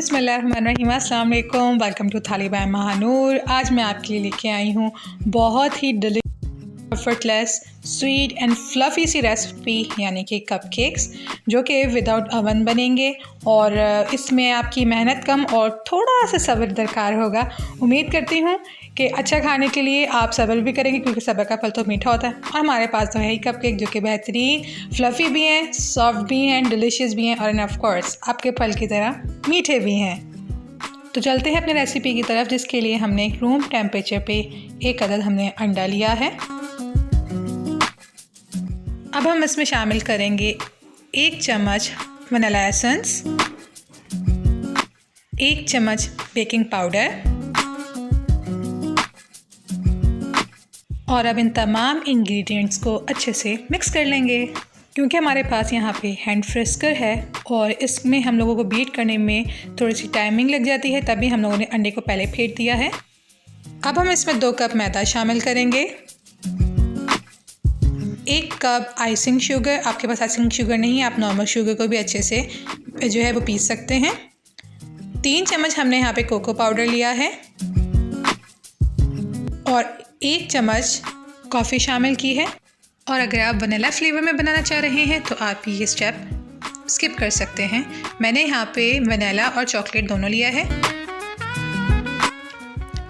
बिस्मिल्लाहिर्रहमानिर्रहीम, अस्सलाम वालेकुम। Welcome to Thali by Mahanoor. आज मैं आपके लिए लेके आई हूँ बहुत ही एफर्टलेस स्वीट एंड फ्लफ़ी सी रेसिपी यानी कि कपकेक्स, जो कि विदाउट अवन बनेंगे और इसमें आपकी मेहनत कम और थोड़ा सा सब्र दरकार होगा। उम्मीद करती हूँ कि अच्छा खाने के लिए आप सब्र भी करेंगे, क्योंकि सब्र का फल तो मीठा होता है। और हमारे पास तो है ही कपकेक, जो कि बेहतरीन फ्लफ़ी भी हैं, सॉफ्ट भी हैं, डिलीशियस भी हैं और ऑफ कोर्स आपके फल की तरह मीठे भी हैं। तो चलते हैं अपनी रेसिपी की तरफ, जिसके लिए हमने एक रूम टेम्परेचर पे एक अदद हमने अंडा लिया है। अब हम इसमें शामिल करेंगे 1 चम्मच वनीला एसेंस, 1 चम्मच बेकिंग पाउडर और अब इन तमाम इंग्रेडिएंट्स को अच्छे से मिक्स कर लेंगे। क्योंकि हमारे पास यहाँ पे हैंड फ्रिस्कर है और इसमें हम लोगों को बीट करने में थोड़ी सी टाइमिंग लग जाती है, तभी हम लोगों ने अंडे को पहले फेंट दिया है। अब हम इसमें 2 कप मैदा शामिल करेंगे, 1 कप आइसिंग शुगर। आपके पास आइसिंग शुगर नहीं है, आप नॉर्मल शुगर को भी अच्छे से जो है वो पीस सकते हैं। 3 चम्मच हमने यहाँ पे कोको पाउडर लिया है और 1 चम्मच कॉफ़ी शामिल की है। और अगर आप वनीला फ्लेवर में बनाना चाह रहे हैं तो आप ये स्टेप स्किप कर सकते हैं। मैंने यहाँ पे वनीला और चॉकलेट दोनों लिया है।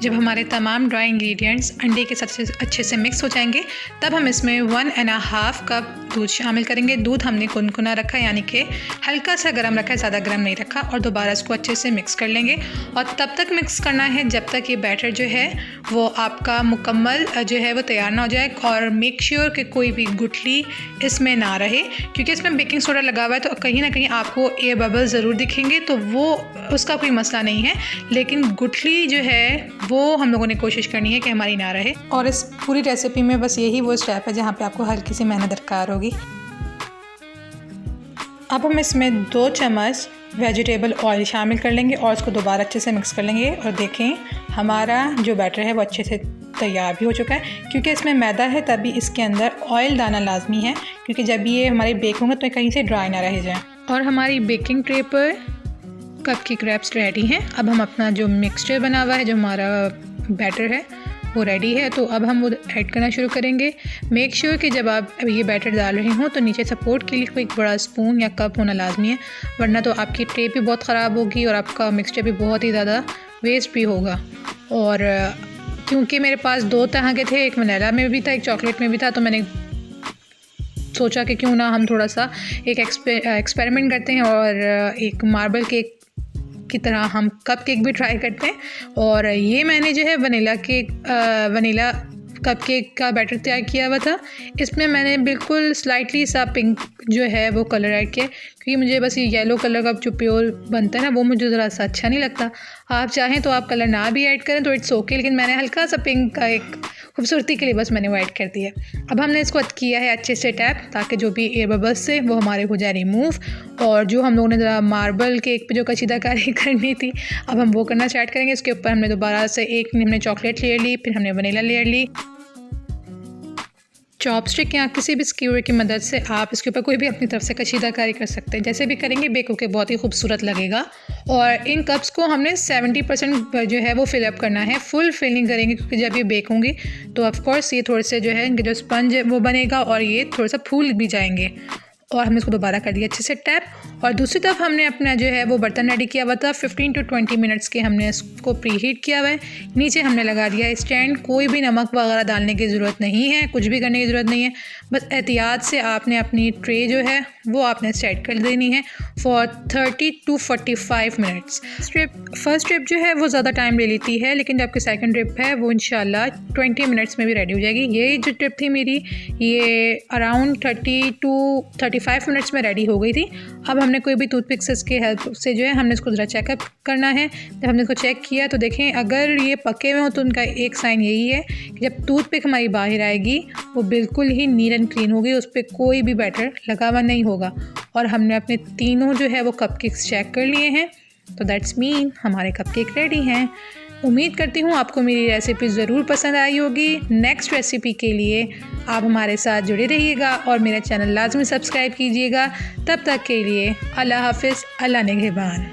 जब हमारे तमाम ड्राई इंग्रेडिएंट्स अंडे के साथ अच्छे से मिक्स हो जाएंगे, तब हम इसमें 1.5 कप दूध शामिल करेंगे। दूध हमने गुनगुना रखा है, यानी कि हल्का सा गर्म रखा है, ज़्यादा गर्म नहीं रखा। और दोबारा इसको अच्छे से मिक्स कर लेंगे और तब तक मिक्स करना है जब तक ये बैटर जो है वो आपका मुकम्मल जो है वो तैयार ना हो जाए। और मेक श्योर कि कोई भी गुठली इसमें ना रहे, क्योंकि इसमें बेकिंग सोडा लगा हुआ है तो कहीं ना कहीं आपको एयर बबल ज़रूर दिखेंगे, तो वो उसका कोई मसला नहीं है। लेकिन गुठली जो है वो हम लोगों ने कोशिश करनी है कि हमारी ना रहे। और इस पूरी रेसिपी में बस यही वो स्टेप है जहाँ पे आपको हल्की सी मेहनत दरकार होगी। अब हम इसमें 2 चम्मच वेजिटेबल ऑयल शामिल कर लेंगे और इसको दोबारा अच्छे से मिक्स कर लेंगे। और देखें, हमारा जो बैटर है वो अच्छे से तैयार भी हो चुका है। क्योंकि इसमें मैदा है तभी इसके अंदर ऑयल डालना लाजमी है, क्योंकि जब ये हमारे बेक होंगे तो कहीं से ड्राई ना रह जाए। और हमारी बेकिंग ट्रे पर कपकेक रैप्स रेडी हैं। अब हम अपना जो मिक्सचर बना हुआ है, जो हमारा बैटर है वो रेडी है, तो अब हम वो ऐड करना शुरू करेंगे। मेक श्योर कि जब आप ये बैटर डाल रहे हों तो नीचे सपोर्ट के लिए कोई बड़ा स्पून या कप होना लाजमी है, वरना तो आपकी ट्रे भी बहुत ख़राब होगी और आपका मिक्सचर भी बहुत ही ज़्यादा वेस्ट भी होगा। और क्योंकि मेरे पास 2 तरह के थे, एक वनीला में भी था, एक चॉकलेट में भी था, तो मैंने सोचा कि क्यों ना हम थोड़ा सा एक एक्सपेरिमेंट करते हैं और एक मार्बल केक की तरह हम कप केक भी ट्राई करते हैं। और ये मैंने जो है वनीला कप केक का बैटर तैयार किया हुआ था। इसमें मैंने बिल्कुल स्लाइटली सा पिंक जो है वो कलर ऐड किया, क्योंकि मुझे बस ये येलो कलर का जो प्योर बनता है ना, वो मुझे ज़रा सा अच्छा नहीं लगता। आप चाहें तो आप कलर ना भी ऐड करें तो इट्स ओके, लेकिन मैंने हल्का सा पिंक का एक खूबसूरती के लिए बस मैंने वो ऐड कर दिया। अब हमने इसको किया है अच्छे से टैप, ताकि जो भी एयर बबल्स से वो हमारे हो जाए रिमूव। और जो हम लोगों ने ज़रा मार्बल केक पे जो कशीदाकारी करनी थी, अब हम वो करना स्टार्ट करेंगे। इसके ऊपर हमने दोबारा से हमने चॉकलेट लेयर ली, फिर हमने वनीला लेयर ली। चॉपस्टिक या किसी भी स्क्यूर की मदद से आप इसके ऊपर कोई भी अपनी तरफ से कशीदाकारी कर सकते हैं। जैसे भी करेंगे बेक होके बहुत ही खूबसूरत लगेगा। और इन कप्स को हमने 70% जो है वो फिलअप करना है, फुल फिलिंग करेंगे, क्योंकि जब ये बेक होंगी तो ऑफ कोर्स ये थोड़े से जो है इनके जो स्पंज वो बनेगा और ये थोड़ा सा फूल भी जाएंगे। और हमने इसको दोबारा कर दिया अच्छे से टैप। और दूसरी तरफ हमने अपना जो है वो बर्तन रेडी किया हुआ था, 15 to 20 मिनट्स के हमने इसको प्री हीट किया हुआ है। नीचे हमने लगा दिया स्टैंड। कोई भी नमक वगैरह डालने की ज़रूरत नहीं है, कुछ भी करने की ज़रूरत नहीं है, बस एहतियात से आपने अपनी ट्रे जो है वो आपने सेट कर देनी है for 30 to 45 minutes. First trip जो है वो ज़्यादा टाइम ले लेती है, लेकिन जो आपकी सेकंड ट्रिप है वो इंशाल्लाह 20 मिनट्स में भी रेडी हो जाएगी। ये जो ट्रिप थी मेरी, ये अराउंड 30 to 35 मिनट्स में रेडी हो गई थी। अब हमने कोई भी टूथपिक्स की हेल्प से जो है हमने इसको ज़रा चेकअप करना है। जब हमने इसको चेक किया तो देखें, अगर ये पके हुए हो तो उनका एक साइन यही है कि जब टूथपिक हमारी बाहर आएगी वो बिल्कुल ही नीट एंड क्लीन होगी, उस पर कोई भी बैटर लगा हुआ नहीं होगा। और हमने अपने तीनों जो है वो कपकेक्स चेक कर लिए हैं, तो दैट्स मीन हमारे कपकेक रेडी हैं। उम्मीद करती हूँ आपको मेरी रेसिपी ज़रूर पसंद आई होगी। नेक्स्ट रेसिपी के लिए आप हमारे साथ जुड़े रहिएगा और मेरा चैनल लाजमी सब्सक्राइब कीजिएगा। तब तक के लिए अल्लाह हाफ़िज़, अल्लाह निगहबान।